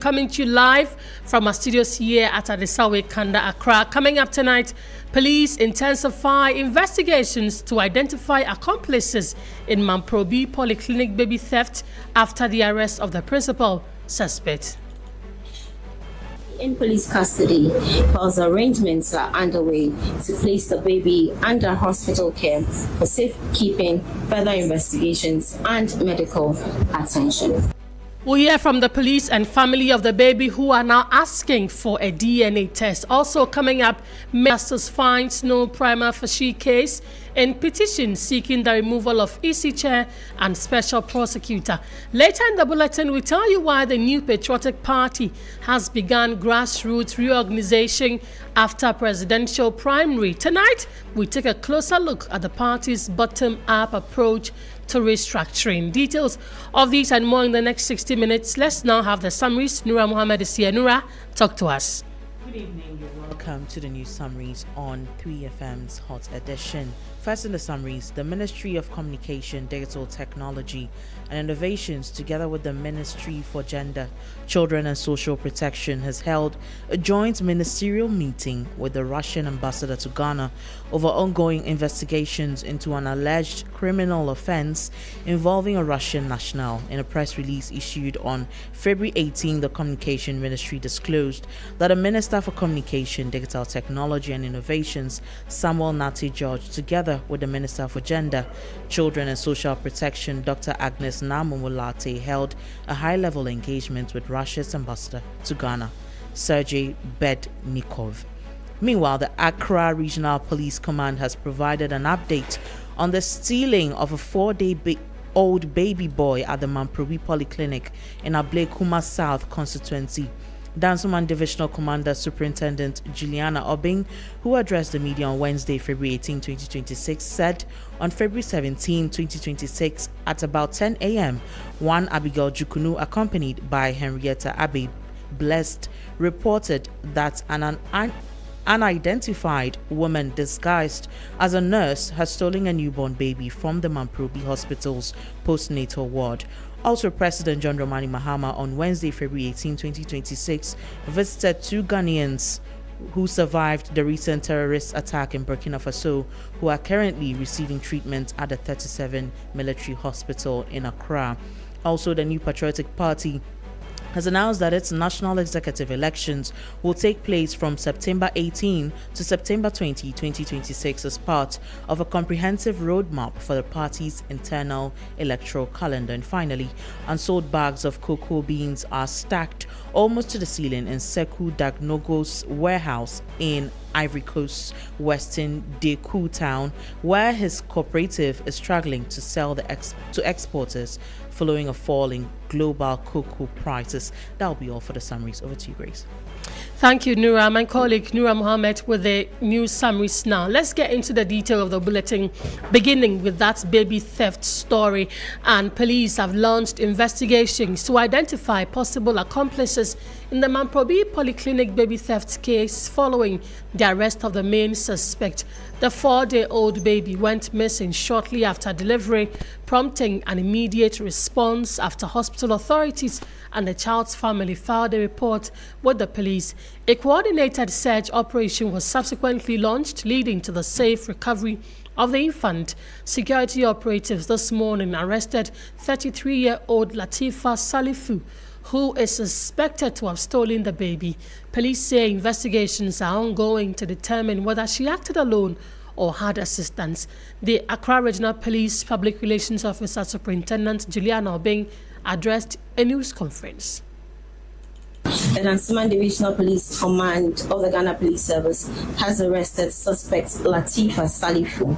Coming to you live from our studios here at Adesawe Kanda, Accra. Coming up tonight, police intensify investigations to identify accomplices in Mamprobi Polyclinic baby theft after the arrest of the principal suspect. In police custody, whilst arrangements are underway to place the baby under hospital care for safekeeping, further investigations, and medical attention. We'll hear from the police and family of the baby who are now asking for a DNA test. Also coming up, Masters finds no prima facie case in petition seeking the removal of EC chair and special prosecutor. Later in the bulletin, we tell you why the new Patriotic Party has begun grassroots reorganization after presidential primary. Tonight, we take a closer look at the party's bottom-up approach to restructuring. Details of these and more in the next 60 minutes. Let's now have the summaries. Nura Mohammed is here. Nura, talk to us. Good evening. You're welcome to the news summaries on 3FM's Hot Edition. First in the summaries, the Ministry of Communication, Digital Technology and Innovations, together with the Ministry for Gender, Children and Social Protection, has held a joint ministerial meeting with the Russian ambassador to Ghana over ongoing investigations into an alleged criminal offense involving a Russian national. In a press release issued on February 18, the Communication Ministry disclosed that the Minister for Communication, Digital Technology and Innovations, Samuel Nati George, together with the Minister for Gender, Children and Social Protection, Dr. Agnes Namumulate, held a high-level engagement with Russia's ambassador to Ghana, Sergei Bednikov. Meanwhile, the Accra Regional Police Command has provided an update on the stealing of a 4-day-old baby boy at the Mamprobi Polyclinic in Ablekuma South constituency. Dansoman Divisional Commander Superintendent Juliana Obing, who addressed the media on Wednesday, February 18, 2026, said on February 17, 2026, at about 10 a.m., one Abigail Jukunu, accompanied by Henrietta Abe Blessed, reported that an unidentified woman disguised as a nurse has stolen a newborn baby from the Mamprobi Hospital's postnatal ward. Also, President John Dramani Mahama on Wednesday, February 18, 2026, visited two Ghanaians who survived the recent terrorist attack in Burkina Faso, who are currently receiving treatment at the 37 military hospital in Accra. Also, the new Patriotic Party has announced that its national executive elections will take place from September 18 to September 20, 2026 as part of a comprehensive roadmap for the party's internal electoral calendar. And finally, unsold bags of cocoa beans are stacked almost to the ceiling in Sekou Dagnogo's warehouse in Ivory Coast's western Deku town, where his cooperative is struggling to sell to exporters following a fall in global cocoa prices. That'll be all for the summaries. Over to you, Grace. Thank you, Nura. My colleague Nura Mohammed with the news summaries now. Let's get into the detail of the bulletin, beginning with that baby theft story. And police have launched investigations to identify possible accomplices in the Mamprobi Polyclinic baby theft case following the arrest of the main suspect. The 4-day-old baby went missing shortly after delivery, prompting an immediate response after hospital authorities and the child's family filed a report with the police. A coordinated search operation was subsequently launched, leading to the safe recovery of the infant. Security operatives this morning arrested 33-year-old Latifa Salifu, who is suspected to have stolen the baby. Police say investigations are ongoing to determine whether she acted alone or had assistance. The Accra Regional Police Public Relations Officer Superintendent Juliana Obing addressed a news conference. The Dansoman Divisional Police Command of the Ghana Police Service has arrested suspect Latifa Salifu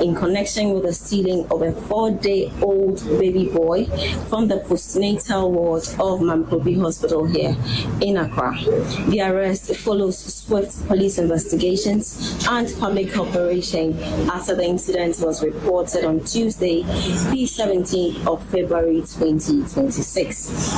in connection with the stealing of a 4-day-old baby boy from the postnatal ward of Mamprobi Hospital here in Accra. The arrest follows swift police investigations and public operation after the incident was reported on Tuesday, the 17th of February 2026.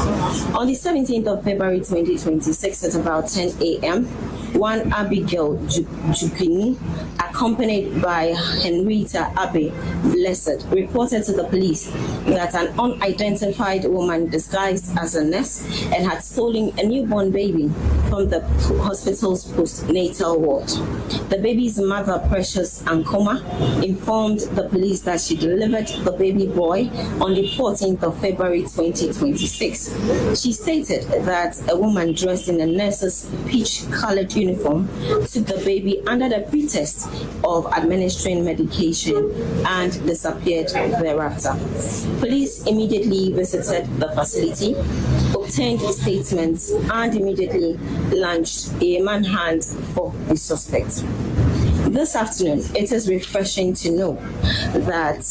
On the 17th of February 2026, 2026 at about 10 a.m., one Abigail Jukini, accompanied by Henrietta Abe Blessed, reported to the police that an unidentified woman disguised as a nurse and had stolen a newborn baby from the hospital's postnatal ward. The baby's mother, Precious Ankoma, informed the police that she delivered the baby boy on the 14th of February 2026. She stated that a woman dressed in a nurse's peach-colored uniform took the baby under the pretext of administering medication and disappeared thereafter. Police immediately visited the facility, obtained statements, and immediately launched a manhunt for the suspect. This afternoon, it is refreshing to know that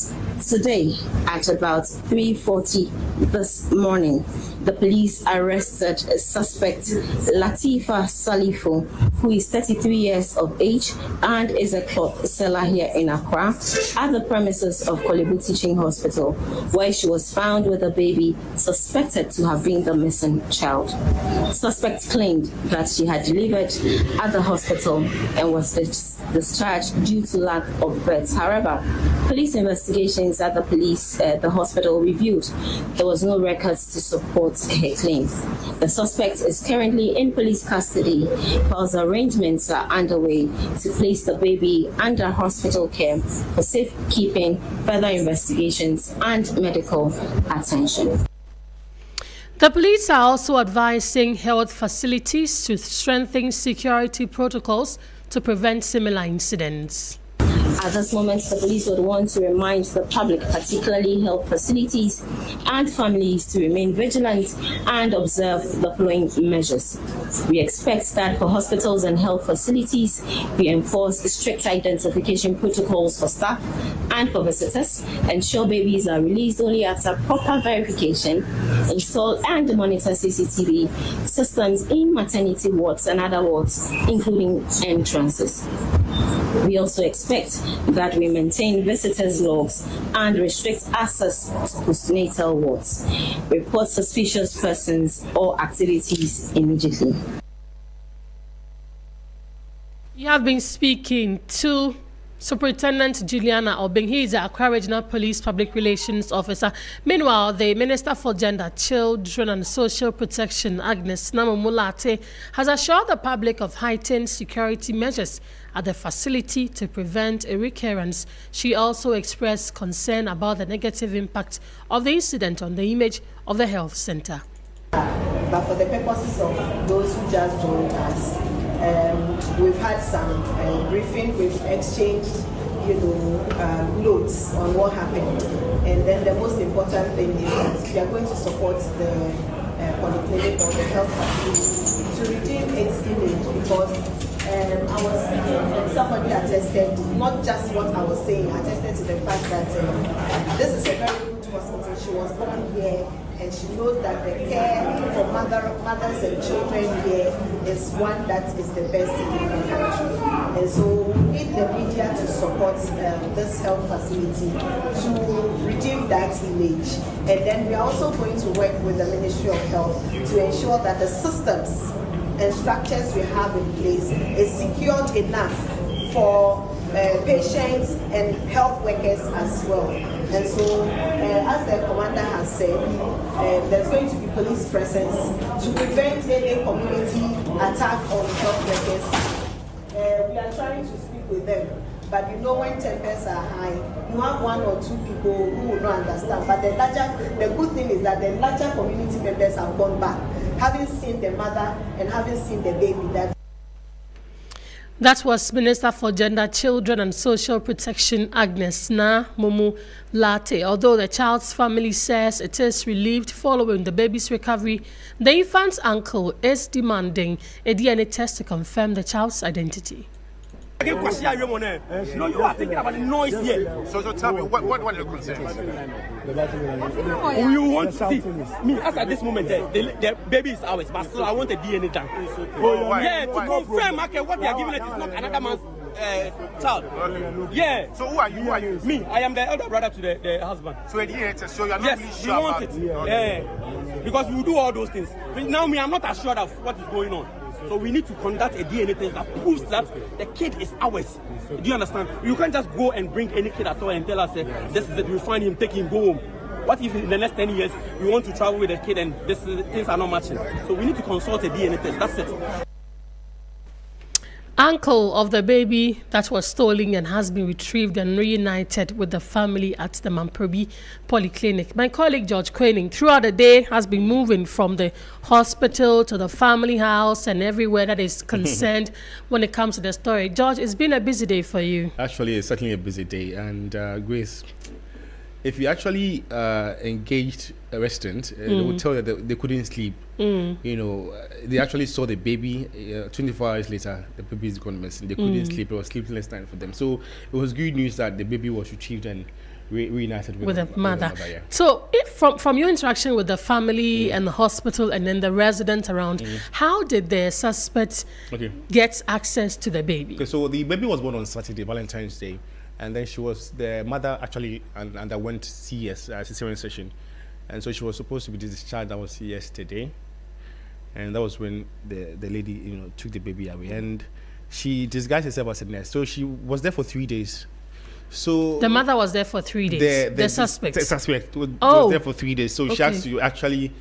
today, at about 3:40 this morning, the police arrested suspect Latifa Salifu, who is 33 years of age and is a cloth seller here in Accra, at the premises of Kolebu Teaching Hospital, where she was found with a baby suspected to have been the missing child. Suspect claimed that she had delivered at the hospital and was discharged due to lack of beds. However, police investigations at the hospital revealed there was no records to support her claim. The suspect is currently in police custody whilst arrangements are underway to place the baby under hospital care for safekeeping, further investigations, and medical attention. The police are also advising health facilities to strengthen security protocols to prevent similar incidents. At this moment, the police would want to remind the public, particularly health facilities and families, to remain vigilant and observe the following measures. We expect that for hospitals and health facilities, we enforce strict identification protocols for staff and for visitors, ensure babies are released only after proper verification, install and monitor CCTV systems in maternity wards and other wards, including entrances. We also expect that we maintain visitors' logs and restrict access to postnatal wards. Report suspicious persons or activities immediately. You have been speaking to Superintendent Juliana Obeng. He is the Accra Regional Police Public Relations Officer. Meanwhile, the Minister for Gender, Children and Social Protection, Agnes Namumulate, has assured the public of heightened security measures at the facility to prevent a recurrence. She also expressed concern about the negative impact of the incident on the image of the health center. But for the purposes of those who just joined us, we've had some briefing, we've exchanged, notes on what happened. And then the most important thing is that we are going to support the polyclinic or the health facility to redeem its image, because I was speaking and somebody attested, not just what I was saying, attested to the fact that this is a very good hospital. She was born here, and she knows that the care for mothers and children here is one that is the best in the country. And so we need the media to support this health facility to redeem that image. And then we are also going to work with the Ministry of Health to ensure that the systems and structures we have in place is secured enough for patients and health workers as well. And so, as the commander has said, there's going to be police presence to prevent any community attack on health workers. We are trying to speak with them, but when tempers are high, you have one or two people who will not understand. But the good thing is that the larger community members have gone back, having seen the mother and having seen the baby. That was Minister for Gender, Children and Social Protection, Agnes Namumulate. Although the child's family says it is relieved following the baby's recovery, the infant's uncle is demanding a DNA test to confirm the child's identity. No, you are thinking about the noise here. So tell me, what are your concerns? You want to see me, as at this moment, the baby is ours, but still I want a DNA test. Yeah, to confirm what they are giving it is not another man's child. Yeah. So who are you? Me, I am the elder brother to the husband. So a DNA test, so you are not really sure about it? Yeah. because we will do all those things. But now I'm not assured of what is going on. So we need to conduct a DNA test that proves that the kid is ours. Do you understand? You can't just go and bring any kid at all and tell us, this is it, we find him, take him, go home. What if in the next 10 years we want to travel with a kid and things are not matching? So we need to consult a DNA test. That's it. Uncle of the baby that was stolen and has been retrieved and reunited with the family at the Mamprobi Polyclinic. My colleague George Quaining throughout the day has been moving from the hospital to the family house and everywhere that is concerned when it comes to the story. George, it's been a busy day for you. Actually, it's certainly a busy day. And Grace, if you actually engaged a resident, they would tell you that they couldn't sleep. You know, they actually saw the baby 24 hours later. The baby is gone missing. They couldn't sleep. It was sleepless night for them. So it was good news that the baby was retrieved and reunited with the mother. Yeah. So, if from your interaction with the family and the hospital and then the residents around, how did the suspect get access to the baby? Okay, so the baby was born on Saturday, Valentine's Day. And then the mother actually underwent CS, cesarean section. And so she was supposed to be discharged. That was yesterday. And that was when the lady, took the baby away. And she disguised herself as a nurse. So she was there for 3 days. So the mother was there for 3 days. The suspect. The suspect was there for 3 days. So she has to actually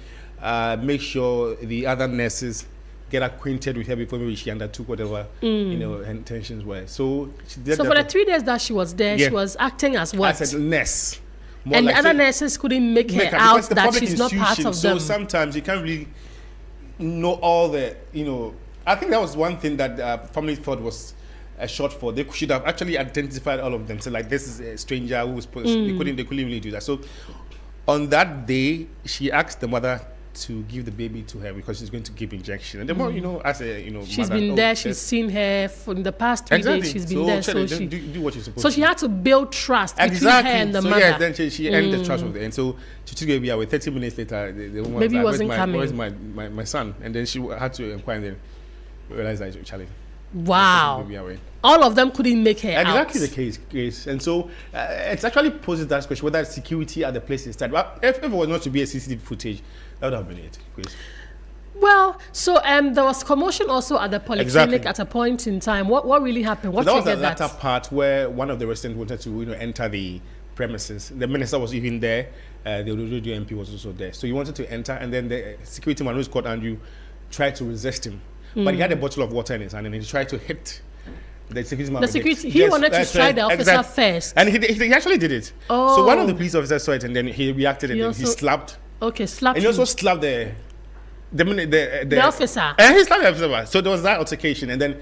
make sure the other nurses get acquainted with her before maybe she undertook whatever her intentions were. So for the 3 days that she was there, she was acting as what? As a nurse. And like the other nurses couldn't make her out that she's not part of them. So sometimes you can't really know all the, I think that was one thing that family thought was a shortfall. They should have actually identified all of them. So like, this is a stranger who was supposed they couldn't really do that. So on that day, she asked the mother to give the baby to her because she's going to give injection. And the more, as a, she's been there, she's seen her for the past 3 days. She's been there, so she do what you're supposed to. So she had to build trust between her and the mother. Yeah, then she earned the trust of the end. So she took the baby away. 30 minutes later, the woman baby was wasn't coming. Where's my son? And then she had to inquire and then realize that Charlie. Wow. All of them couldn't make her out. Exactly the case. And so it's actually poses that question whether security at the place is tight. But if it was not to be a CCTV footage, that would have been it. Grace. Well, so there was commotion also at the polyclinic at a point in time. What really happened? What so that triggered was the latter part where one of the residents wanted to enter the premises. The minister was even there. The Ododo MP was also there. So he wanted to enter, and then the security man, who's called Andrew, tried to resist him. But he had a bottle of water in his hand, and he tried to hit the security man. He wanted to strike the officer first. And he actually did it. Oh. So one of the police officers saw it, and then he reacted, and then he slapped. Okay, slapped. And he also slapped the officer. And he slapped the officer. So there was that altercation, and then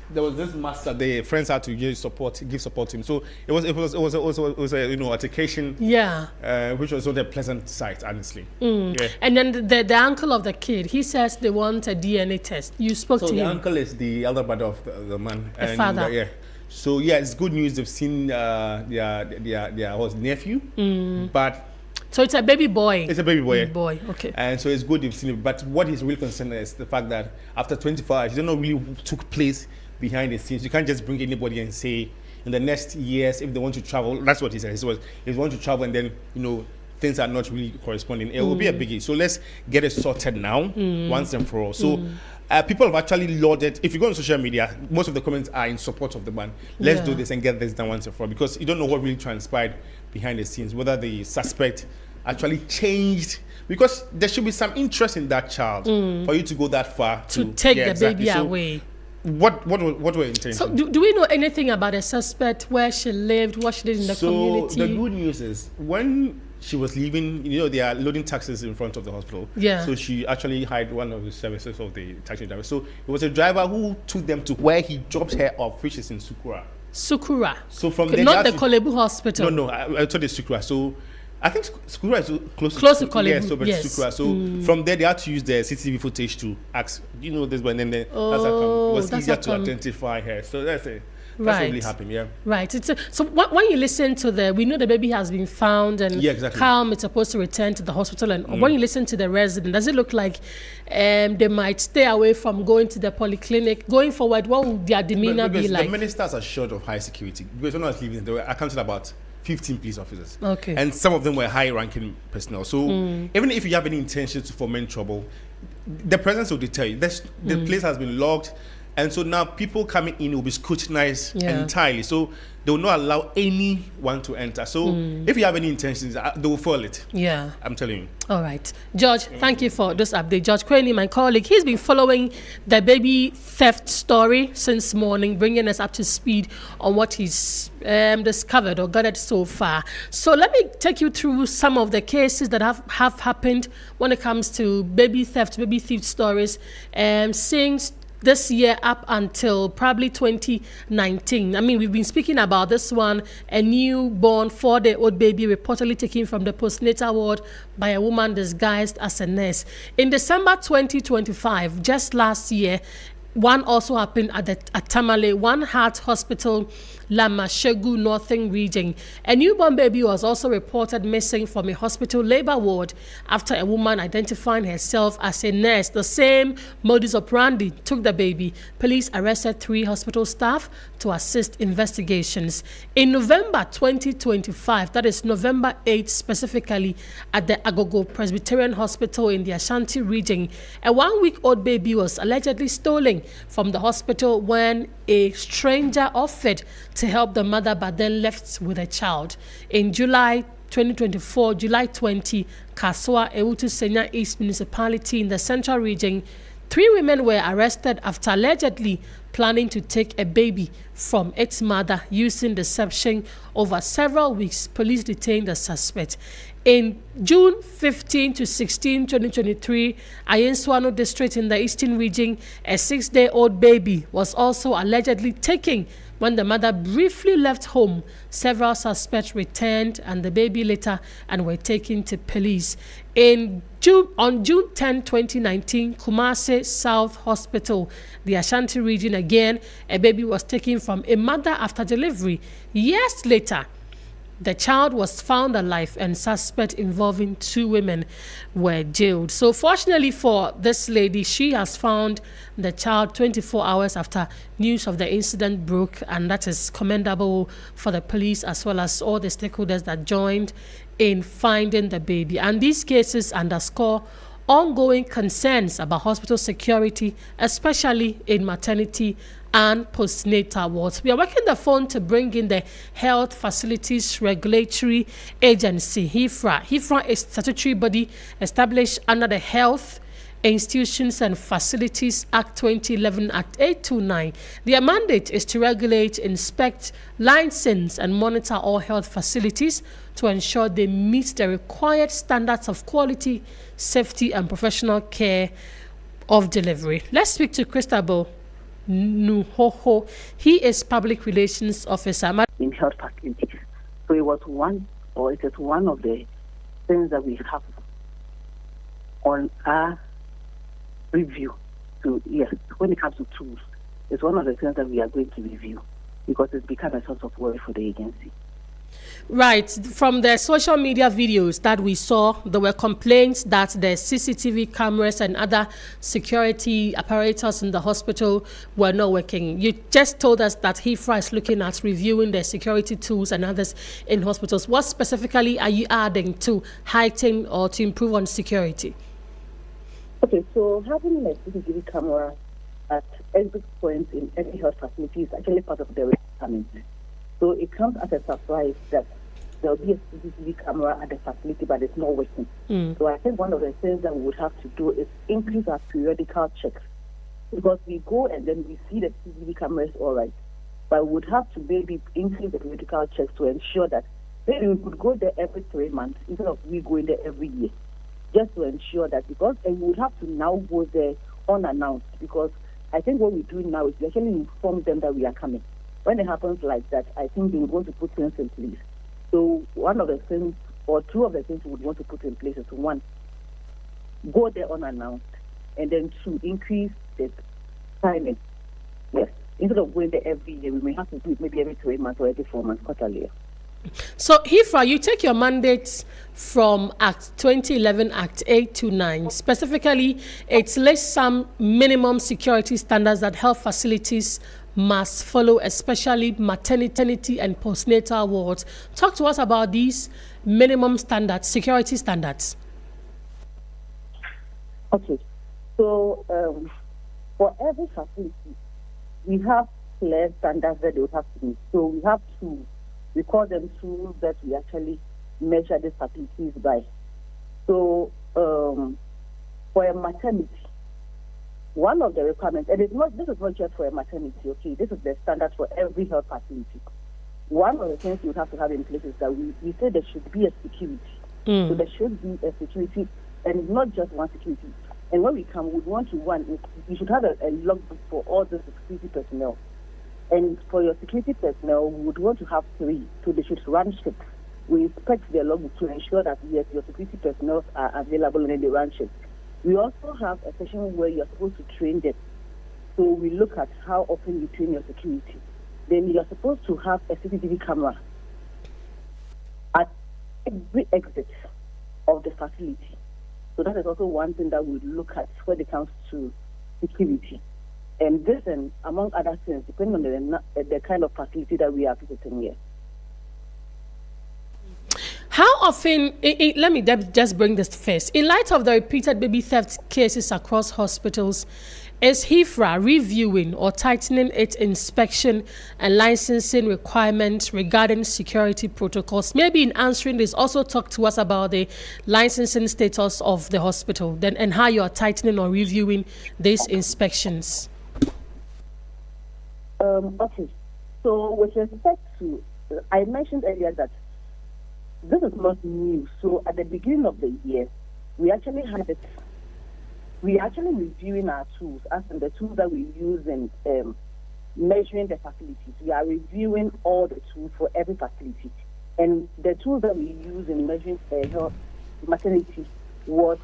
there was this master. The friends had to give support to him. So it was a altercation. Yeah. Which was not a pleasant sight, honestly. Yeah. And then the uncle of the kid, he says they want a DNA test. You spoke to him. So the uncle is the elder brother of the man. The father. Yeah. So yeah, it's good news. They've seen their nephew, but. So it's a baby boy. It's a baby boy. Baby boy, okay. And so it's good they've seen it. But what is really concerned is the fact that after 24 hours, you don't know really what took place behind the scenes. You can't just bring anybody and say, in the next years, if they want to travel, that's what he said. He said, if they want to travel and then, things are not really corresponding, it will be a biggie. So let's get it sorted now, once and for all. So people have actually lauded, if you go on social media, most of the comments are in support of the man. Let's do this and get this done once and for all. Because you don't know what really transpired behind the scenes, whether the suspect actually changed, because there should be some interest in that child for you to go that far to take the baby away. What were intentions? So do we know anything about the suspect, where she lived, what she did in the community? So the good news is when she was leaving, they are loading taxis in front of the hospital. Yeah. So she actually hired one of the services of the taxi driver. So it was a driver who took them to where he dropped her off, which is in Sukura. So from there, not the Kolebu hospital. No, I told the Sukura. So I think Sukura is close to Kolebu. Yeah, so Sukura. So from there, they had to use the CCTV footage to ask, this one, and then it was easier to identify her. So that's it. That's what really happened, yeah. Right. So when you listen to we know the baby has been found and calm, it's supposed to return to the hospital. And when you listen to the resident, does it look like they might stay away from going to the polyclinic? Going forward, what would their demeanor be like? The ministers are short of high security. Because when I was leaving, they were accounting about 15 police officers. Okay. And some of them were high-ranking personnel. So even if you have any intention to foment trouble, the presence will deter you. The place has been locked, and so now people coming in will be scrutinized entirely. So they will not allow anyone to enter. So if you have any intentions, they will foil it. Yeah. I'm telling you. All right. George, thank you for this update. George Craney, my colleague, he's been following the baby theft story since morning, bringing us up to speed on what he's discovered or gathered so far. So let me take you through some of the cases that have happened when it comes to baby theft, baby thief stories, since this year up until probably 2019. I mean, we've been speaking about this one, a newborn 4-day-old baby reportedly taken from the postnatal ward by a woman disguised as a nurse. In December 2025, just last year, one also happened at Tamale, One Heart Hospital, Lamashegu, Northern Region. A newborn baby was also reported missing from a hospital labor ward after a woman identifying herself as a nurse. The same modus operandi took the baby. Police arrested 3 hospital staff to assist investigations. In November 2025, that is November 8 specifically, at the Agogo Presbyterian Hospital in the Ashanti region, a 1-week-old baby was allegedly stolen from the hospital when a stranger offered to help the mother but then left with a child. In July 2024, July 20, Kaswa, Ewutu Senya East Municipality in the Central Region, 3 women were arrested after allegedly planning to take a baby from its mother using deception. Over several weeks, police detained the suspect. In June 15 to 16, 2023, Ayenswano district in the Eastern Region, a 6-day-old baby was also allegedly taken when the mother briefly left home. Several suspects returned and the baby later and were taken to police. On June 10, 2019, Kumasi South Hospital, the Ashanti region again, a baby was taken from a mother after delivery. Years later, the child was found alive and suspects involving 2 women were jailed. So fortunately for this lady, she has found the child 24 hours after news of the incident broke, and that is commendable for the police as well as all the stakeholders that joined in finding the baby. And these cases underscore ongoing concerns about hospital security, especially in maternity and postnatal wards. We are working the phone to bring in the Health Facilities Regulatory Agency, HIFRA. HIFRA is a statutory body established under the Health Institutions and Facilities Act 2011, Act 829. Their mandate is to regulate, inspect, license, and monitor all health facilities to ensure they meet the required standards of quality, safety, and professional care of delivery. Let's speak to Christabel Nuhoho. He is Public Relations Officer. In health facilities. So it is one of the things that we have on our review. So yes, when it comes to tools, it's one of the things that we are going to review because it's become a source of worry for the agency. Right. From the social media videos that we saw, there were complaints that the CCTV cameras and other security apparatus in the hospital were not working. You just told us that HIFRA is looking at reviewing the security tools and others in hospitals. What specifically are you adding to heighten or to improve on security? Okay, so having a CCTV camera at every point in every health facility is actually part of the requirement. So it comes as a surprise that there will be a CCTV camera at the facility, but it's not working. So I think one of the things that we would have to do is increase our periodical checks. Because we go and then we see the CCTV camera is all right. But we would have to maybe increase the periodical checks to ensure that maybe we could go there every 3 months instead of we going there every year. Just to ensure that, because and we would have to now go there unannounced, because I think what we're doing now is we actually inform them that we are coming. When it happens like that, I think we're going to put things in place. So one of the things, or 2 of the things we would want to put in place is 1, go there unannounced, and then 2, increase the timing. Yes, instead of going there every year, we may have to do it maybe every 3 months or every 4 months, quarterly. So, HIFRA, you take your mandates from Act 2011, Act 829. Specifically, it lists some minimum security standards that health facilities must follow, especially maternity and postnatal wards. Talk to us about these minimum standards, security standards. Okay, so for every facility, we have clear standards that they would have to meet. So we have tools. We call them tools that we actually measure these facilities by. So for a maternity, one of the requirements, and this is not just for a maternity, okay, this is the standard for every health facility. One of the things you have to have in place is that we say there should be a security. So there should be a security, and not just one security. And when we come, we want to you should have a logbook for all the security personnel. And for your security personnel, we would want to have 3, so they should run shifts. We inspect their logbook to ensure that, yes, your security personnel are available and then they run shifts. We also have a session where you're supposed to train them. So we look at how often you train your security. Then you're supposed to have a CCTV camera at every exit of the facility. So that is also one thing that we look at when it comes to security. And this, and among other things, depending on the kind of facility that we are visiting here. How often, let me just bring this first. In light of the repeated baby theft cases across hospitals, is HIFRA reviewing or tightening its inspection and licensing requirements regarding security protocols? Maybe in answering this, also talk to us about the licensing status of the hospital and how you are tightening or reviewing these inspections. Okay. So with respect to, I mentioned earlier that this is not new. So at the beginning of the year, we actually had it. We are actually reviewing our tools, as in the tools that we use in measuring the facilities. We are reviewing all the tools for every facility. And the tools that we use in measuring health maternity wards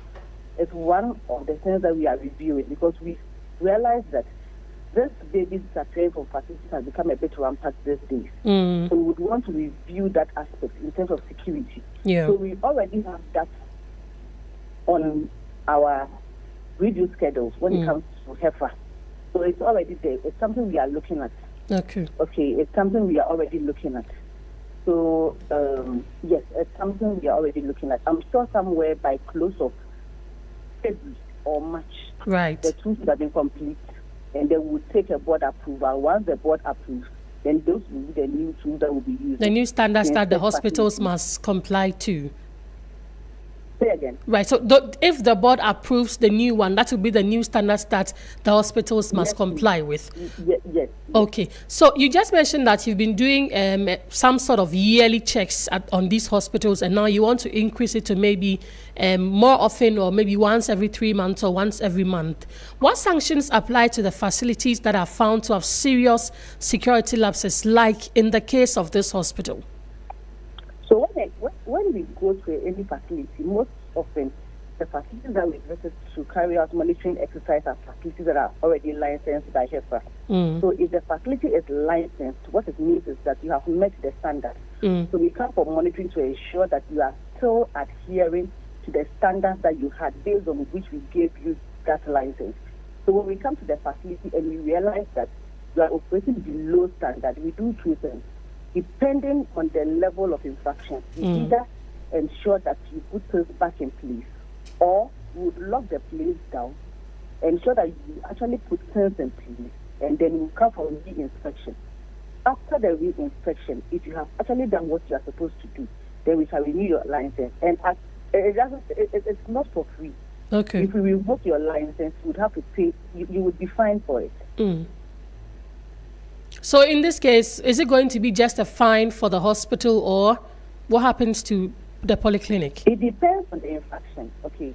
is one of the things that we are reviewing, because we realize that this babies disappearing from facilities has become a bit rampant these days. So we would want to review that aspect in terms of security. Yeah. So we already have that on our review schedules when it comes to HEFA. So it's already there. It's something we are looking at. Okay, it's something we are already looking at. So, yes, it's something we are already looking at. I'm sure somewhere by close of February or March, right, the tools have been complete, and they will take a board approval. Once the board approves, then those will be the new tools that will be used. The new standards that the hospitals must comply to. Say again. Right, so if the board approves the new one, that will be the new standards that the hospitals must comply with. Yes. Okay, so you just mentioned that you've been doing some sort of yearly checks on these hospitals, and now you want to increase it to maybe more often, or maybe once every 3 months or once every month. What sanctions apply to the facilities that are found to have serious security lapses, like in the case of this hospital? So when we go to any facility, most often the facilities that we visit to carry out monitoring exercise are facilities that are already licensed by HEFA. So if the facility is licensed, what it means is that you have met the standard. So we come for monitoring to ensure that you are still adhering to the standards that you had based on which we gave you that license. So when we come to the facility and we realize that you are operating below standard, we do 2 things. Depending on the level of infraction, we either ensure that you put things back in place, or we would lock the place down, ensure that you actually put things in place, and then you come for re-inspection. After the re-inspection, if you have actually done what you are supposed to do, then we shall renew your license. And it's not for free. Okay. If we revoke your license, you would have to pay, you would be fined for it. So in this case, is it going to be just a fine for the hospital, or what happens to the polyclinic? It depends on the infraction. Okay.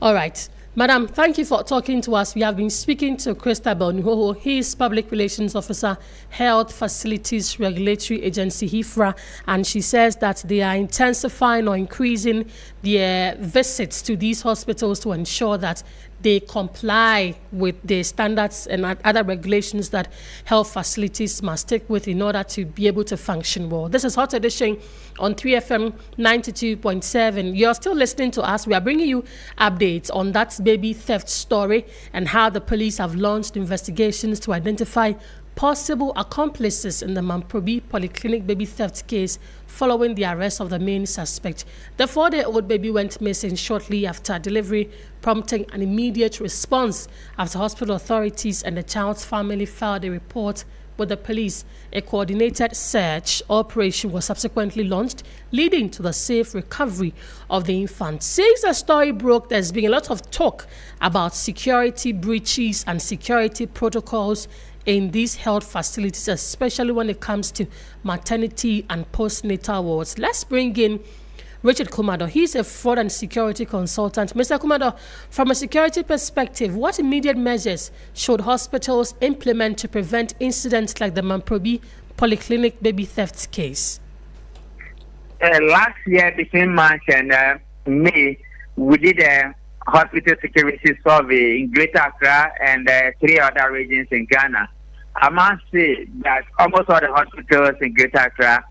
All right. Madam, thank you for talking to us. We have been speaking to Christabel Nuhoho. He is Public Relations Officer, Health Facilities Regulatory Agency, HIFRA, and she says that they are intensifying or increasing their visits to these hospitals to ensure that they comply with the standards and other regulations that health facilities must stick with in order to be able to function well. This is Hot Edition on 3FM 92.7. You're still listening to us. We are bringing you updates on that baby theft story and how the police have launched investigations to identify possible accomplices in the Mamprobi Polyclinic baby theft case following the arrest of the main suspect. The 4-day-old baby went missing shortly after delivery, prompting an immediate response after hospital authorities and the child's family filed a report with the police. A coordinated search operation was subsequently launched, leading to the safe recovery of the infant. Since the story broke, there's been a lot of talk about security breaches and security protocols in these health facilities, especially when it comes to maternity and postnatal wards. Let's bring in Richard Kumado. He's a fraud and security consultant. Mr. Kumado, from a security perspective, what immediate measures should hospitals implement to prevent incidents like the Mamprobi Polyclinic baby theft case? Last year, between March and May, we did a hospital security survey in Greater Accra and 3 other regions in Ghana. I must say that almost all the hospitals in Greater Accra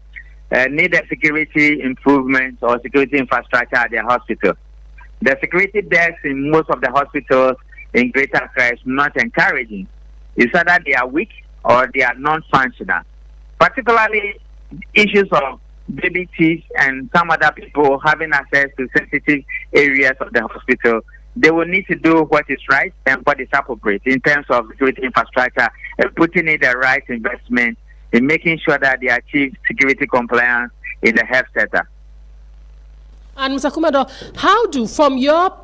need a security improvement or security infrastructure at their hospital. The security desks in most of the hospitals in Greater Accra is not encouraging. It's either they are weak or they are non-functional. Particularly issues of baby teeth and some other people having access to sensitive areas of the hospital, they will need to do what is right and what is appropriate in terms of security infrastructure and putting in the right investment in making sure that they achieve security compliance in the health sector. And Mr. Kumado, how do, from your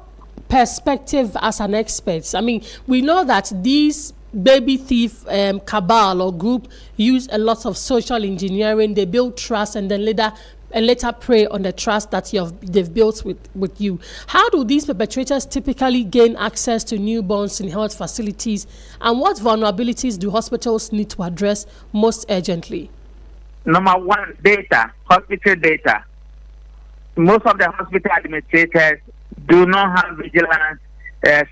perspective as an expert, I mean, we know that these baby thief cabal or group use a lot of social engineering. They build trust and then later prey on the trust that they've built with you. How do these perpetrators typically gain access to newborns in health facilities, and what vulnerabilities do hospitals need to address most urgently? Number one, data, hospital data. Most of the hospital administrators do not have vigilance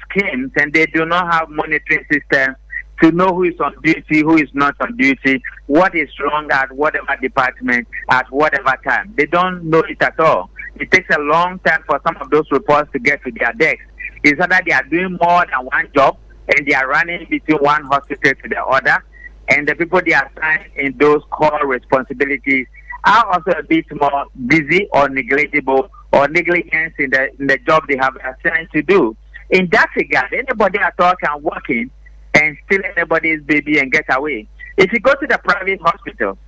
schemes, and they do not have monitoring systems to know who is on duty, who is not on duty, what is wrong at whatever department, at whatever time. They don't know it at all. It takes a long time for some of those reports to get to their desks. It's either they are doing more than one job and they are running between one hospital to the other, and the people they are assigned in those core responsibilities are also a bit more busy or negligible or negligence in the job they have assigned to do. In that regard, anybody at all can walk in and steal anybody's baby and get away. If you go to the private hospitals,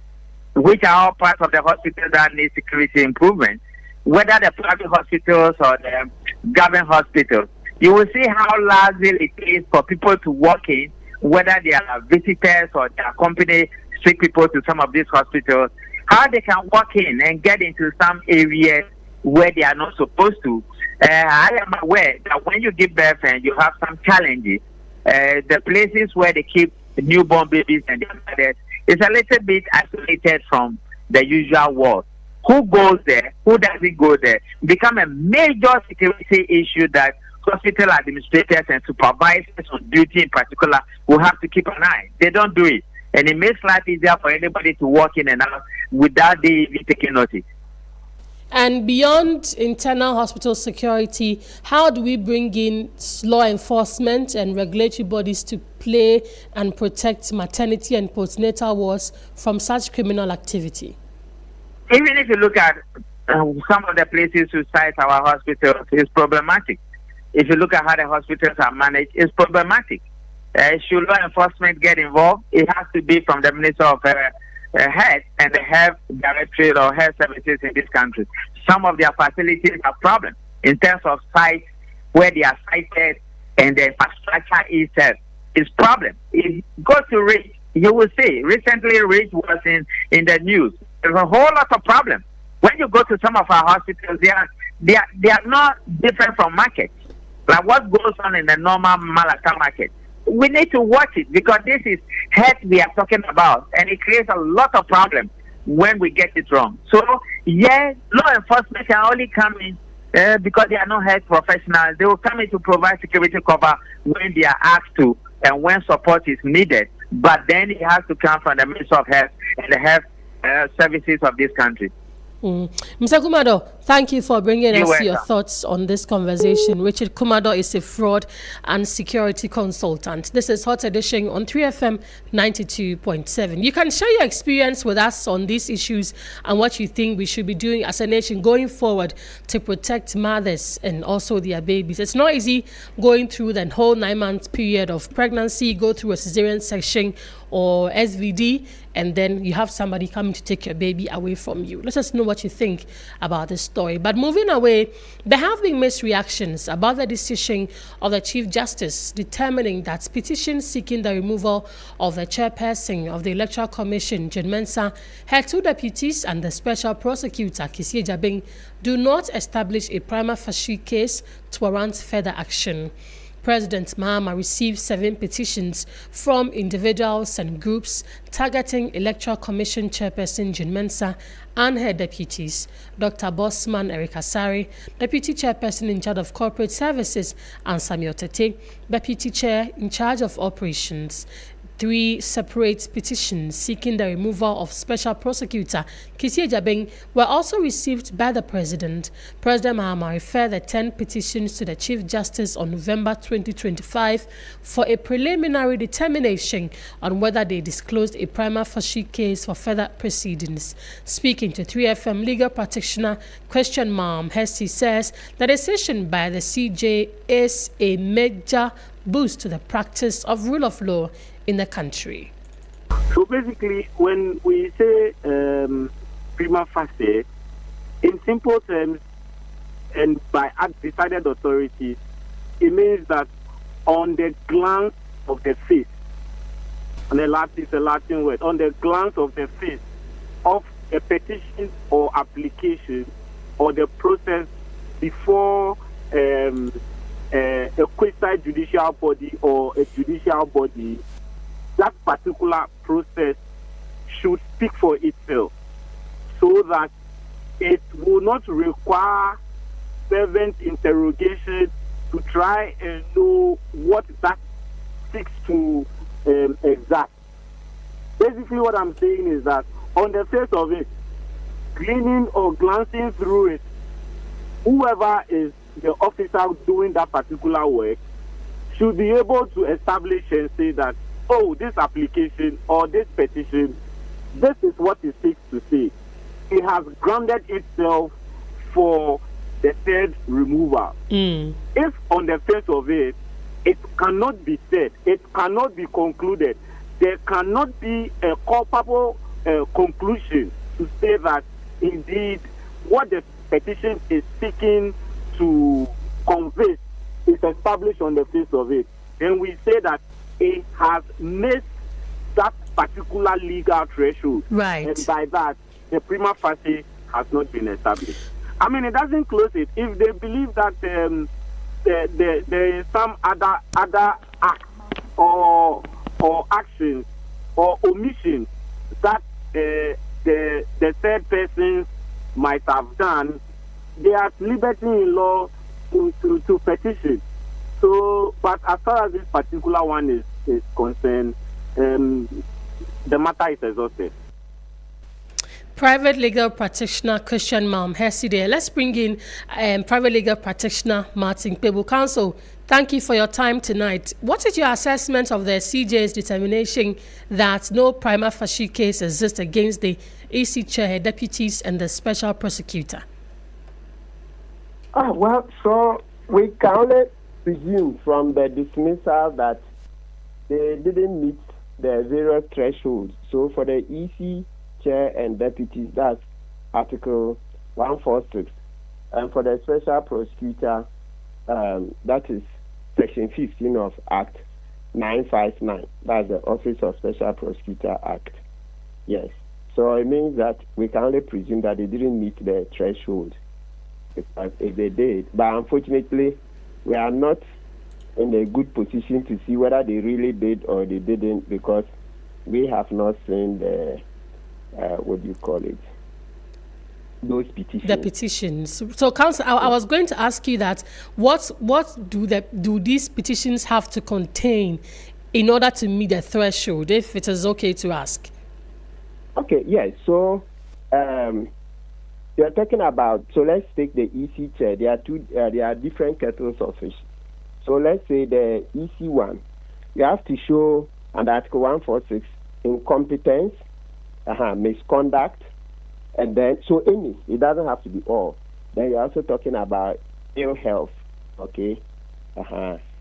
which are all parts of the hospital that need security improvement, whether the private hospitals or the government hospitals, you will see how largely it is for people to walk in, whether they are visitors or they accompany sick people to some of these hospitals, how they can walk in and get into some areas where they are not supposed to. I am aware that when you give birth and you have some challenges, the places where they keep newborn babies and their mothers is a little bit isolated from the usual world. Who goes there? Who doesn't go there? Become a major security issue that hospital administrators and supervisors on duty in particular will have to keep an eye. They don't do it. And it makes life easier for anybody to walk in and out without they even taking notice. And beyond internal hospital security, how do we bring in law enforcement and regulatory bodies to play and protect maternity and postnatal wards from such criminal activity? Even if you look at some of the places who cite our hospitals, it's problematic. If you look at how the hospitals are managed, it's problematic. Should law enforcement get involved, it has to be from the Minister of Health and the Health Directorate or Health Services in this country. Some of their facilities have problems in terms of sites where they are sited and the infrastructure itself is problem. If you go to REACH, you will see recently REACH was in the news. There's a whole lot of problems. When you go to some of our hospitals, they are not different from markets. Like what goes on in the normal Malacca market. We need to watch it because this is health we are talking about, and it creates a lot of problems when we get it wrong. So, yes, law enforcement can only come in because they are not health professionals. They will come in to provide security cover when they are asked to and when support is needed. But then it has to come from the Ministry of Health and the health services of this country. Mr. Kumado, thank you for bringing us your thoughts on this conversation. Richard Kumado is a fraud and security consultant. This is Hot Edition on 3FM 92.7. You can share your experience with us on these issues and what you think we should be doing as a nation going forward to protect mothers and also their babies. It's not easy going through the whole 9-month period of pregnancy, go through a cesarean section or SVD, and then you have somebody coming to take your baby away from you. Let us know what you think about this story. But moving away, there have been mixed reactions about the decision of the Chief Justice determining that petitions seeking the removal of the chairperson of the Electoral Commission, Jane Mensah, her 2 deputies and the Special Prosecutor, Kisi Ejabeng, do not establish a prima facie case to warrant further action. President Mahama received 7 petitions from individuals and groups targeting Electoral Commission Chairperson Jane Mensah and her deputies, Dr. Bosman Erikasari, Deputy Chairperson in charge of Corporate Services, and Samuel Tete, Deputy Chair in charge of Operations. 3 separate petitions seeking the removal of Special Prosecutor Kisi Ejabeng were also received by the President. President Mahama referred the 10 petitions to the Chief Justice on November 2025 for a preliminary determination on whether they disclosed a prima facie case for further proceedings. Speaking to 3FM legal practitioner Christian Malm, Hesse says the decision by the CJ is a major boost to the practice of rule of law in the country. So basically, when we say prima facie, in simple terms, and by decided authorities, it means that on the glance of the face, and the Latin is a Latin word, on the glance of the face of a petition or application or the process before a quasi-judicial body or a judicial body, that particular process should speak for itself so that it will not require fervent interrogation to try and know what that seeks to exact. Basically what I'm saying is that on the face of it, gleaning or glancing through it, whoever is the officer doing that particular work should be able to establish and say that, oh, this application or this petition, this is what it seeks to say. It has grounded itself for the third removal. If on the face of it, it cannot be said, it cannot be concluded, there cannot be a culpable conclusion to say that indeed what the petition is seeking to convey is established on the face of it, then we say that it has missed that particular legal threshold. Right. And by that, the prima facie has not been established. I mean, it doesn't close it. If they believe that there is some other act or action or omission that the third person might have done, they are at liberty in law to petition. So, but as far as this particular one is concerned, the matter is exhausted. Private legal practitioner Christian Malm, Hesse there. Let's bring in private legal practitioner Martin Asiedu-Dartey. Counsel, thank you for your time tonight. What is your assessment of the CJ's determination that no prima facie case exists against the EC chair, deputies, and the special prosecutor? Well, so we can only presume from the dismissal that they didn't meet the various thresholds. So for the EC chair and deputies, that's Article 146. And for the special prosecutor, that is Section 15 of Act 959. That's the Office of Special Prosecutor Act. Yes. So it means that we can only presume that they didn't meet the threshold. If they did. But unfortunately, we are not in a good position to see whether they really did or they didn't, because we have not seen the, those petitions. The petitions. So, Council, I was going to ask you that. What do these petitions have to contain in order to meet the threshold, if it is okay to ask? Okay, yes. So, you're talking about. So let's take the EC chair. There are different kettles of fish. So let's say the EC one, you have to show under Article 146 incompetence, misconduct, and then so any. It doesn't have to be all. Then you're also talking about ill health, okay,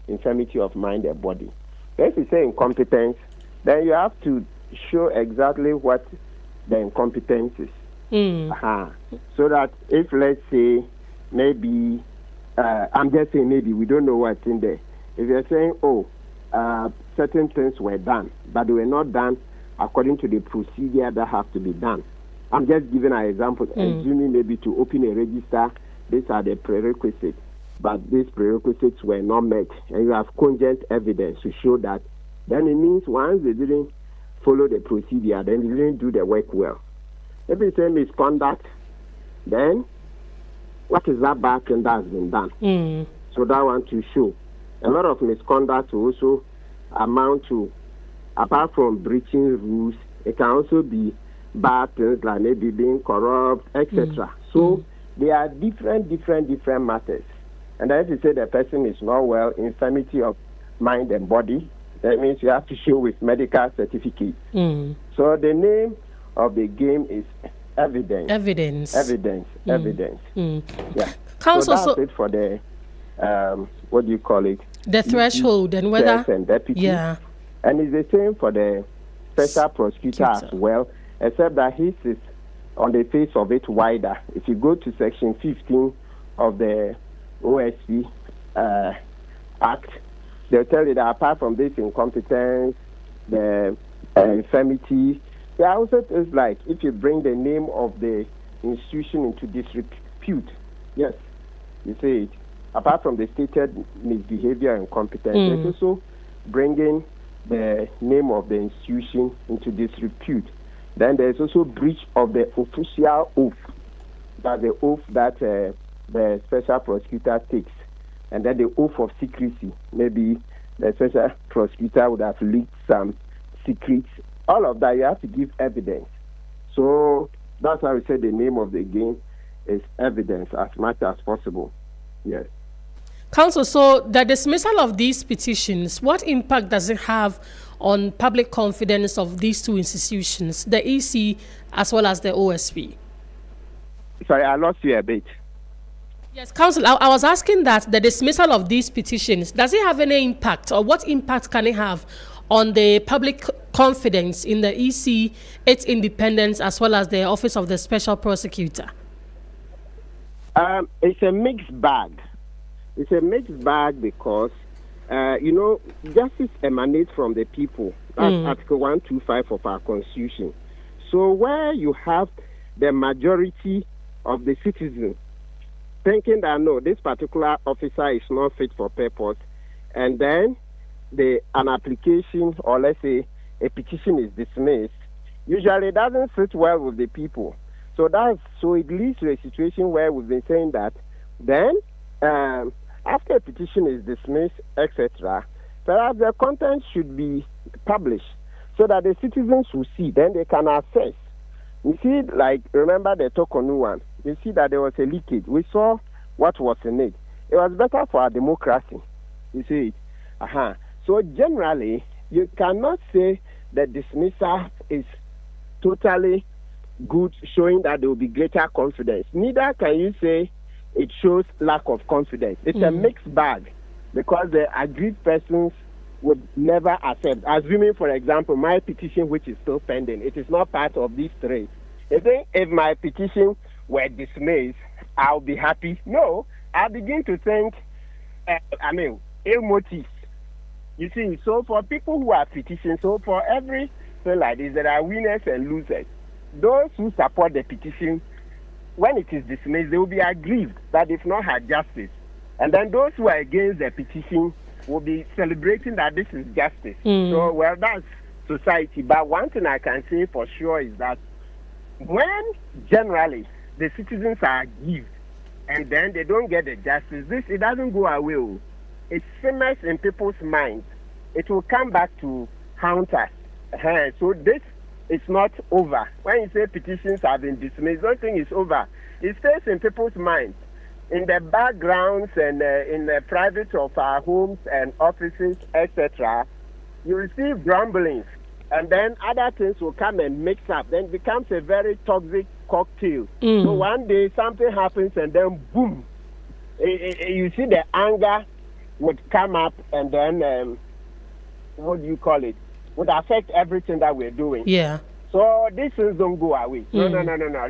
infirmity of mind and body. So if you say incompetence, then you have to show exactly what the incompetence is. So that if, let's say, maybe, I'm just saying maybe, we don't know what's in there. If you're saying, certain things were done, but they were not done according to the procedure that have to be done. I'm just giving an example, assuming maybe to open a register, these are the prerequisites, but these prerequisites were not met, and you have cogent evidence to show that, then it means once they didn't follow the procedure, then they didn't do the work well. If you say misconduct, then what is that bad thing that has been done? So that one to show. A lot of misconduct also amount to, apart from breaching rules, it can also be bad things like maybe being corrupt, etc. So there are different matters. And then if you say the person is not well, infirmity of mind and body, that means you have to show with medical certificate. So the name of the game is evidence. Evidence. Yeah. Council, so that's it for the what do you call it? The threshold and whether and deputy. Yeah. And it's the same for the special prosecutor as well, except that his is on the face of it wider. If you go to section 15 of the OSP Act, they'll tell you that apart from this incompetence, the infirmity, there are also things like if you bring the name of the institution into disrepute, yes, you say it. Apart from the stated misbehavior and competence, there's also bringing the name of the institution into disrepute. Then there's also breach of the official oath, that the oath that the special prosecutor takes, and then the oath of secrecy. Maybe the special prosecutor would have leaked some secrets. All of that, you have to give evidence. So that's why we say the name of the game is evidence as much as possible. Yes. Council, so the dismissal of these petitions, what impact does it have on public confidence of these two institutions, the EC as well as the OSP? Sorry, I lost you a bit. Yes, Council, I was asking that the dismissal of these petitions, does it have any impact, or what impact can it have on the public confidence in the EC, its independence, as well as the Office of the Special Prosecutor? It's a mixed bag. It's a mixed bag because, justice emanates from the people. That's Article 125 of our Constitution. So where you have the majority of the citizens thinking that, no, this particular officer is not fit for purpose, and then an application or, let's say, a petition is dismissed, usually it doesn't sit well with the people. So it leads to a situation where we've been saying that then after a petition is dismissed, etc., perhaps the content should be published so that the citizens will see, then they can assess. You see, like, remember the Tokonu one, you see that there was a leakage. We saw what was in it. It was better for our democracy. You see it. So generally, you cannot say that dismissal is totally good, showing that there will be greater confidence. Neither can you say it shows lack of confidence. It's a mixed bag because the aggrieved persons would never accept. Assuming, for example, my petition, which is still pending, it is not part of these three. If my petition were dismissed, I'll be happy. No, I'll begin to think, ill motives. You see, so for people who are petitioned, so for everything like this, there are winners and losers. Those who support the petition, when it is dismissed, they will be aggrieved that they've not had justice. And then those who are against the petition will be celebrating that this is justice. So, well, that's society. But one thing I can say for sure is that when generally the citizens are aggrieved and then they don't get the justice, it doesn't go away. It simmers in people's minds. It will come back to haunt us. So this is not over. When you say petitions have been dismissed, don't think it's over. It stays in people's minds, in the backgrounds and in the private of our homes and offices, etc. You receive grumblings, and then other things will come and mix up. Then it becomes a very toxic cocktail. So one day something happens, and then boom, you see the anger would come up, and then what do you call it? Would affect everything that we're doing. Yeah. So these things don't go away. No.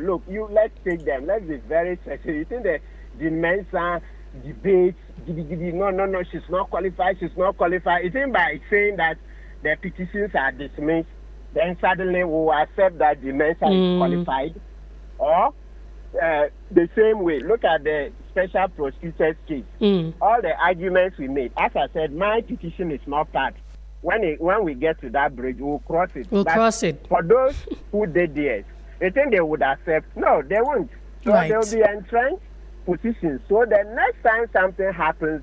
Look, let's take them. Let's be very specific. You think the Mensa debates, no, she's not qualified. It ain't by saying that the petitions are dismissed, then suddenly we will accept that the Mensa is qualified. Or the same way, look at the special prosecutor's case. All the arguments we made, as I said, my petition is not part. When we get to that bridge, we'll cross it. Cross it. For those who did this, they think they would accept. No, they won't. So right. They'll be entrenched positions. So the next time something happens,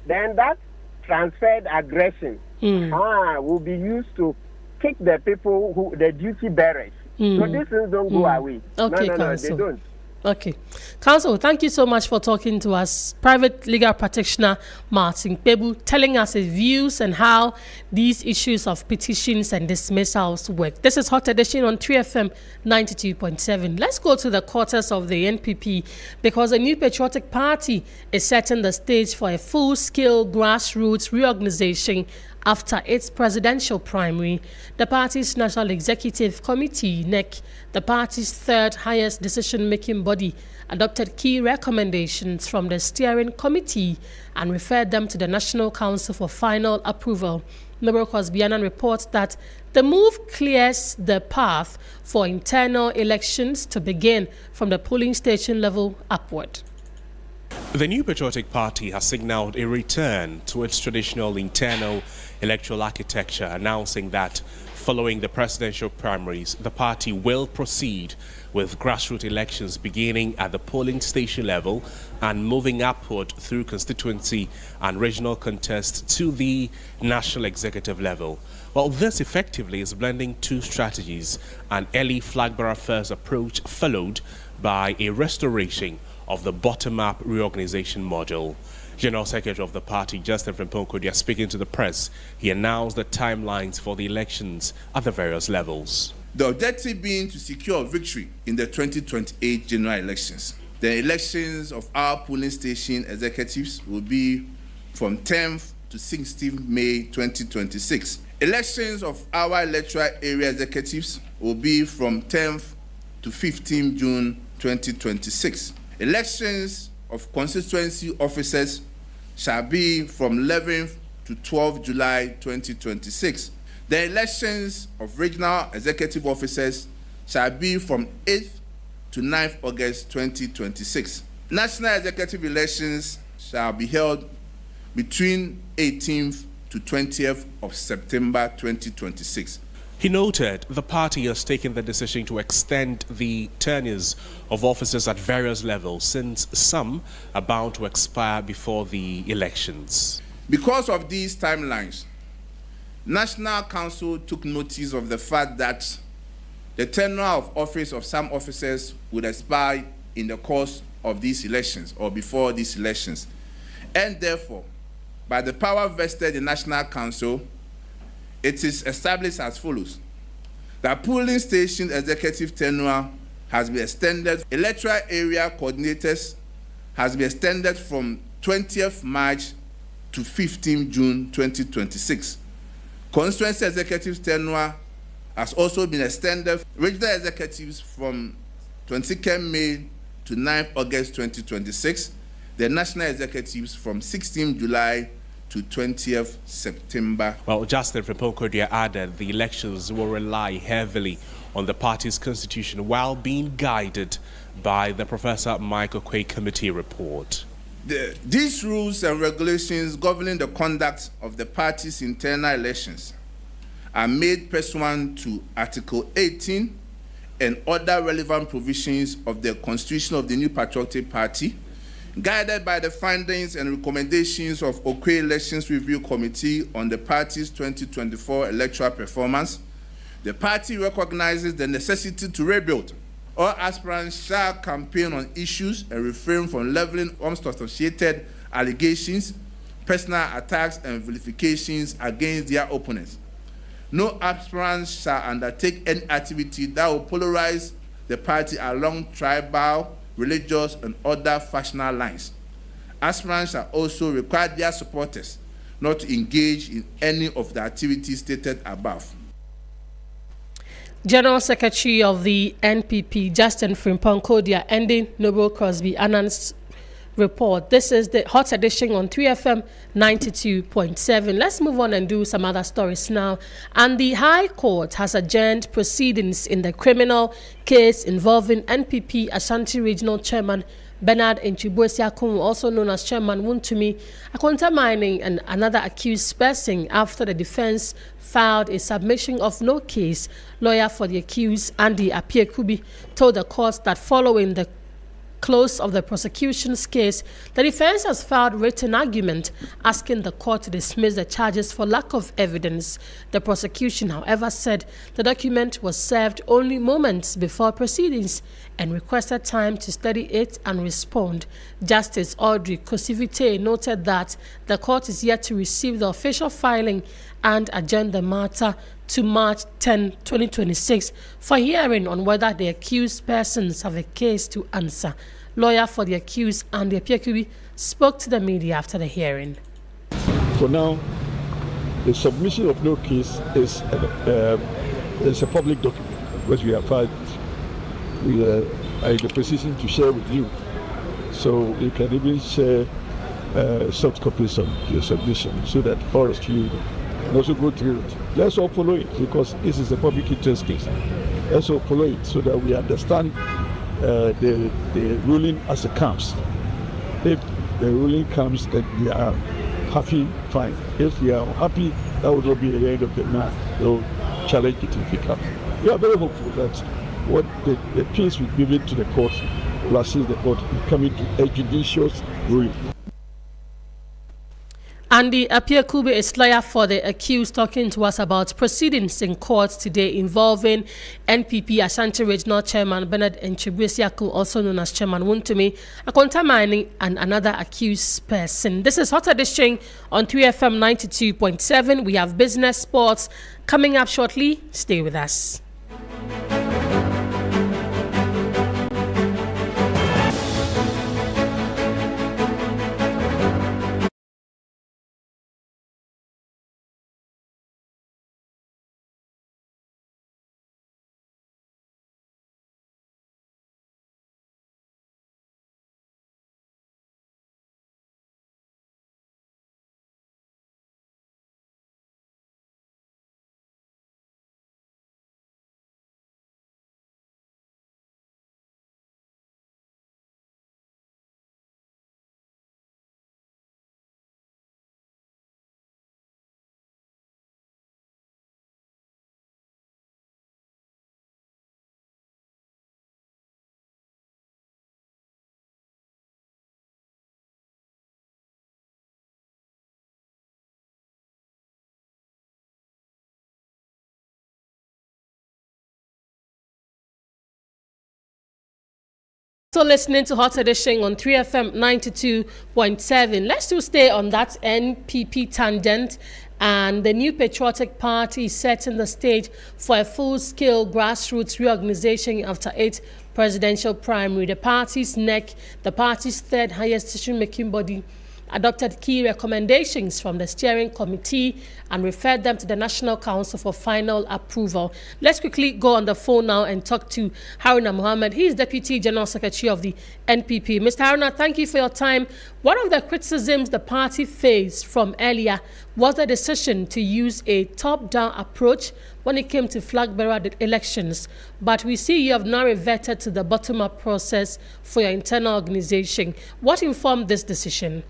then that transferred aggression will be used to kick the people, the duty bearers. So these things don't go away. Okay, no, they don't. Okay. Counsel, thank you so much for talking to us. Private legal practitioner Martin Asiedu telling us his views and how these issues of petitions and dismissals work. This is Hot Edition on 3FM 92.7. Let's go to the quarters of the NPP because a new patriotic party is setting the stage for a full-scale grassroots reorganization after its presidential primary. The party's National Executive Committee, NEC, the party's third highest decision-making body, adopted key recommendations from the steering committee and referred them to the National Council for final approval. Nobel Kosbianan reports that the move clears the path for internal elections to begin from the polling station level upward. The new patriotic party has signaled a return to its traditional internal electoral architecture, announcing that following the presidential primaries, the party will proceed with grassroots elections beginning at the polling station level and moving upward through constituency and regional contests to the national executive level. Well, this effectively is blending two strategies, an early flag-bearer first approach followed by a restoration of the bottom-up reorganization model. General Secretary of the party, Justin Frimpong-Kodia, speaking to the press, he announced the timelines for the elections at the various levels. The objective being to secure victory in the 2028 general elections. The elections of our polling station executives will be from 10th to 16th May 2026. Elections of our electoral area executives will be from 10th to 15th June 2026. Elections of constituency officers shall be from 11th to 12th July 2026. The elections of regional executive officers shall be from 8th to 9th August 2026. National executive elections shall be held between 18th to 20th of September 2026. He noted the party has taken the decision to extend the tenures of officers at various levels since some are bound to expire before the elections. Because of these timelines, National Council took notice of the fact that the tenure of office of some officers would expire in the course of these elections or before these elections. And therefore, by the power vested in National Council, it is established as follows. The polling station executive tenure has been extended. Electoral area coordinators has been extended from 20th March to 15th June 2026. Constituency executives tenure has also been extended. Regional executives from 22nd May to 9th August 2026. The national executives from 16th July to 20th September. Well, Justin Frimpong-Kodia added the elections will rely heavily on the party's constitution while being guided by the Professor Michael Quay Committee report. These rules and regulations governing the conduct of the party's internal elections are made pursuant to Article 18 and other relevant provisions of the Constitution of the New Patriotic Party, guided by the findings and recommendations of Okwe Elections Review Committee on the party's 2024 electoral performance, the party recognizes the necessity to rebuild. All aspirants shall campaign on issues and refrain from leveling unsubstantiated allegations, personal attacks, and vilifications against their opponents. No aspirants shall undertake any activity that will polarize the party along tribal, religious, and other factional lines. Aspirants shall also require their supporters not to engage in any of the activities stated above. General Secretary of the NPP, Justin Frimpong Kodia, ending Noble Crosby Annan's report. This is the hot edition on 3FM 92.7. Let's move on and do some other stories now. And the High Court has adjourned proceedings in the criminal case involving NPP Ashanti Regional Chairman Bernard Enchibuesiakun, also known as Chairman Wuntumi Akonta Mining, and another accused person after the defense filed a submission of no case. Lawyer for the accused, Andy Apiekubi, told the court that following the close of the prosecution's case, the defense has filed written argument asking the court to dismiss the charges for lack of evidence. The prosecution, however, said the document was served only moments before proceedings and requested time to study it and respond. Justice Audrey Kosivite noted that the court is yet to receive the official filing and adjourn the matter to March 10, 2026 for hearing on whether the accused persons have a case to answer. Lawyer for the accused, Andy Apiekubi, spoke to the media after the hearing. For now, the submission of no case is a public document, which we have filed. We are in the position to share with you. So you can even share soft copies of your submission so that all of you can also go through it. Let's all follow it because this is a public interest case. Let's all follow it so that we understand the ruling as it comes. If the ruling comes and we are happy, fine. If we are happy, that will not be the end of the matter. They'll challenge it if it comes. We are very hopeful that what the case we give it to the court will assist the court in coming to a judicious ruling. Andy Apiekubi is lawyer for the accused, talking to us about proceedings in court today involving NPP Ashanti Regional Chairman Bernard Enchibuesiakun, also known as Chairman Wuntumi Akonta Mining, and another accused person. This is Hot Edition on 3FM 92.7. We have business, sports coming up shortly. Stay with us. So listening to Hot Edition on 3FM 92.7. Let's still stay on that NPP tangent, and the New Patriotic Party is setting the stage for a full-scale grassroots reorganization after 8 presidential primary. The party's NEC, the party's third highest decision-making body, adopted key recommendations from the steering committee and referred them to the National Council for final approval. Let's quickly go on the phone now and talk to Haruna Mohammed. He is Deputy General Secretary of the NPP. Mr. Haruna, thank you for your time. One of the criticisms the party faced from earlier was the decision to use a top-down approach when it came to flag bearer elections. But we see you have now reverted to the bottom-up process for your internal organization. What informed this decision?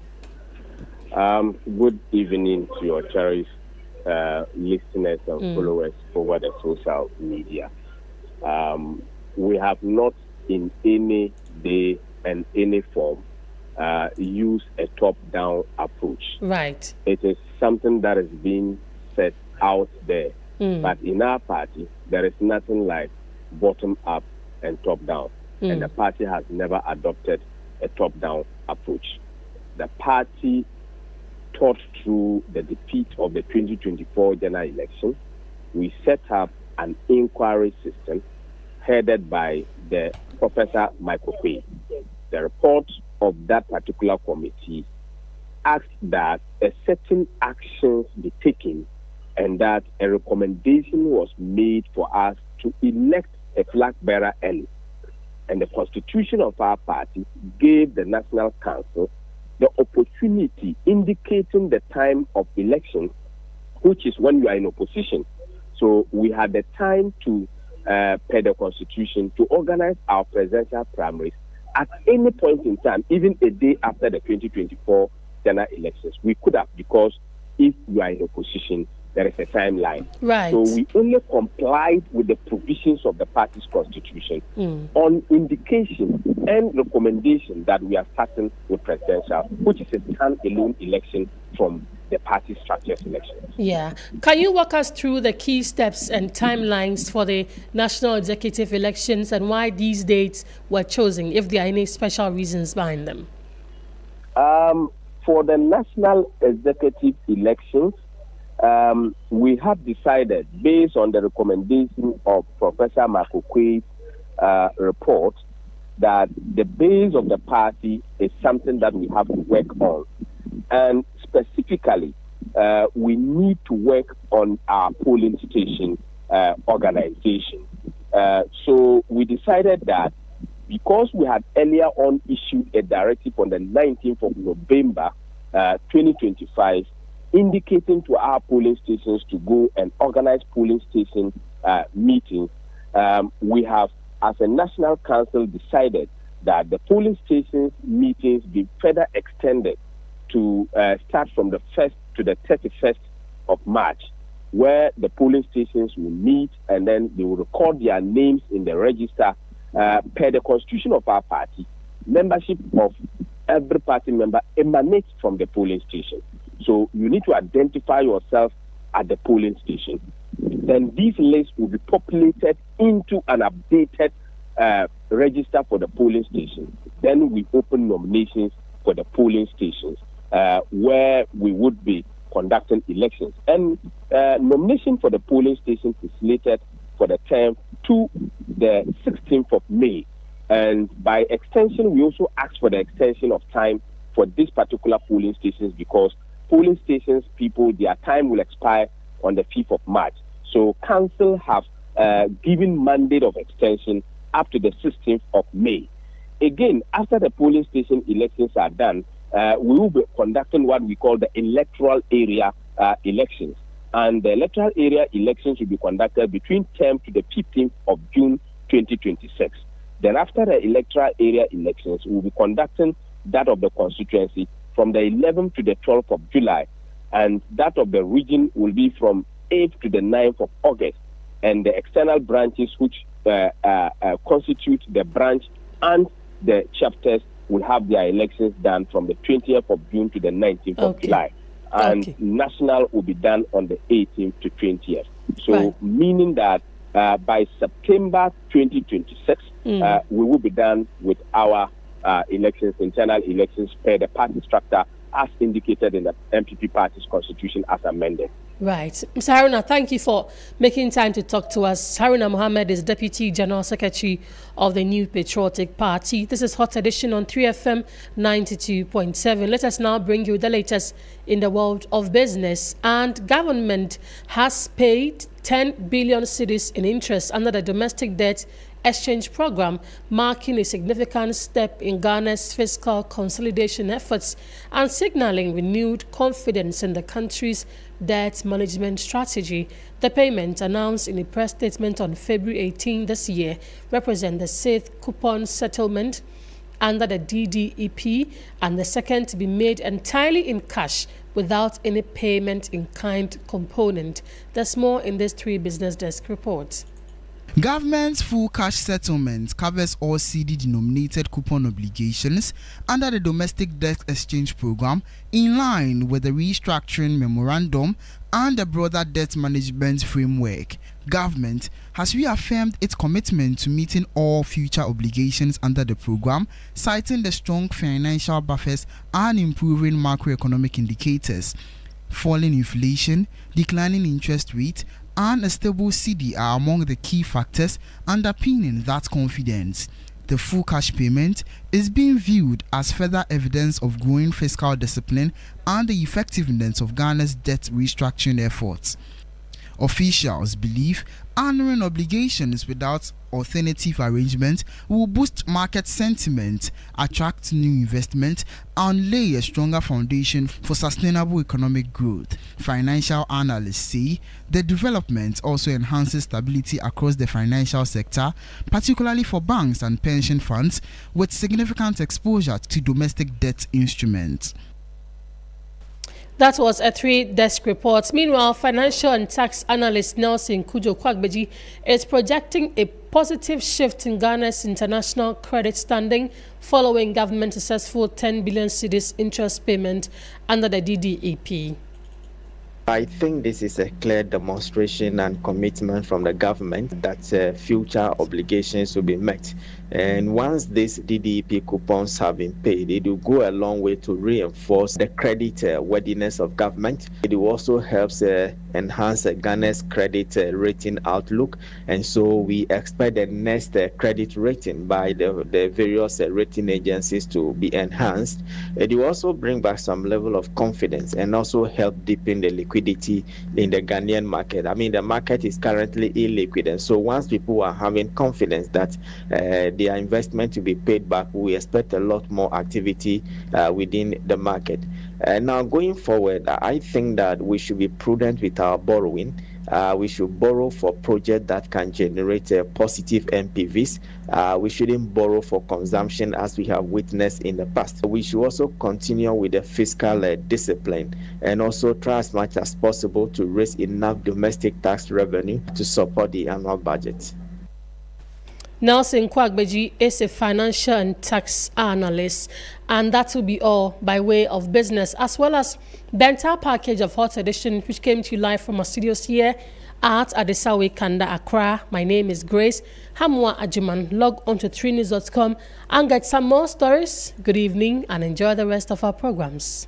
Good evening to your cherished listeners and followers over the social media. we have not in any day and any form used a top-down approach. Right. It is something that is being set out there. But in our party, there is nothing like bottom-up and top-down. And the party has never adopted a top-down approach. The party thought through the defeat of the 2024 general election. We set up an inquiry system headed by the Professor Michael Quay. The report of that particular committee asked that a certain actions be taken and that a recommendation was made for us to elect a flag bearer early. And the constitution of our party gave the National Council the opportunity indicating the time of election, which is when you are in opposition. So we had the time to, per the constitution, to organize our presidential primaries at any point in time, even a day after the 2024 general elections. We could have, because if you are in opposition, there is a timeline. Right. So we only complied with the provisions of the party's constitution on indication and recommendation that we are starting with presidential, which is a stand-alone election from the party structure elections. Yeah. Can you walk us through the key steps and timelines for the national executive elections and why these dates were chosen, if there are any special reasons behind them? For the national executive elections, we have decided, based on the recommendation of Professor Michael Quay's report, that the base of the party is something that we have to work on. And specifically, we need to work on our polling station organization. So we decided that because we had earlier on issued a directive on the 19th of November 2025, indicating to our polling stations to go and organize polling station meetings, we have, as a national council, decided that the polling stations meetings be further extended to start from the 1st to the 31st of March, where the polling stations will meet and then they will record their names in the register. Per the constitution of our party, membership of every party member emanates from the polling station. So you need to identify yourself at the polling station. Then these lists will be populated into an updated register for the polling station. Then we open nominations for the polling stations where we would be conducting elections. And nomination for the polling station is slated for the term to the 16th of May. And by extension, we also ask for the extension of time for these particular polling stations because polling stations people, their time will expire on the 5th of March. So council have given mandate of extension up to the 16th of May. Again, after the polling station elections are done, we will be conducting what we call the electoral area elections. And the electoral area elections will be conducted between 10th to the 15th of June 2026. Then after the electoral area elections, we will be conducting that of the constituency from the 11th to the 12th of July. And that of the region will be from 8th to the 9th of August. And the external branches which constitute the branch and the chapters will have their elections done from the 20th of June to the 19th of July. And national will be done on the 18th to 20th. So meaning that by September 2026, we will be done with our elections, internal elections, per the party structure as indicated in the MPP party's constitution as amended. Right. Mr. Haruna, thank you for making time to talk to us. Haruna Mohammed is Deputy General Secretary of the New Patriotic Party. This is Hot Edition on 3FM 92.7. Let us now bring you the latest in the world of business. And government has paid 10 billion cedis in interest under the domestic debt exchange program, marking a significant step in Ghana's fiscal consolidation efforts and signaling renewed confidence in the country's debt management strategy. The payment, announced in a press statement on February 18 this year, represents the 6th coupon settlement under the DDEP and the second to be made entirely in cash without any payment in kind component. There's more in this 3 Business Desk report. Government's full cash settlement covers all CD-denominated coupon obligations under the Domestic Debt Exchange Program in line with the restructuring memorandum and the broader debt management framework. Government has reaffirmed its commitment to meeting all future obligations under the program, citing the strong financial buffers and improving macroeconomic indicators. Falling inflation, declining interest rate, and a stable CD are among the key factors underpinning that confidence. The full cash payment is being viewed as further evidence of growing fiscal discipline and the effectiveness of Ghana's debt restructuring efforts. Officials believe honoring obligations without alternative arrangement will boost market sentiment, attract new investment, and lay a stronger foundation for sustainable economic growth. Financial analysts say the development also enhances stability across the financial sector, particularly for banks and pension funds with significant exposure to domestic debt instruments. That was a 3-desk report. Meanwhile, financial and tax analyst Nelson Kujo-Kwagbeji is projecting a positive shift in Ghana's international credit standing following government's successful 10 billion cedis interest payment under the DDEP. I think this is a clear demonstration and commitment from the government that future obligations will be met. And once these DDEP coupons have been paid, it will go a long way to reinforce the credit worthiness of government. It will also help enhance Ghana's credit rating outlook. And so we expect the next credit rating by the various rating agencies to be enhanced. It will also bring back some level of confidence and also help deepen the liquidity in the Ghanaian market. I mean, the market is currently illiquid. And so once people are having confidence that their investment to be paid back, we expect a lot more activity within the market. Now, going forward, I think that we should be prudent with our borrowing. We should borrow for projects that can generate positive NPVs. We shouldn't borrow for consumption as we have witnessed in the past. We should also continue with the fiscal discipline and also try as much as possible to raise enough domestic tax revenue to support the annual budget. Nelson Kwagbeji is a financial and tax analyst, and that will be all by way of business, as well as the entire package of Hot Edition, which came to you live from our studios here at Adesawe Kanda, Accra. My name is Grace Hamwa Ajiman. Log on to 3news.com and get some more stories. Good evening and enjoy the rest of our programs.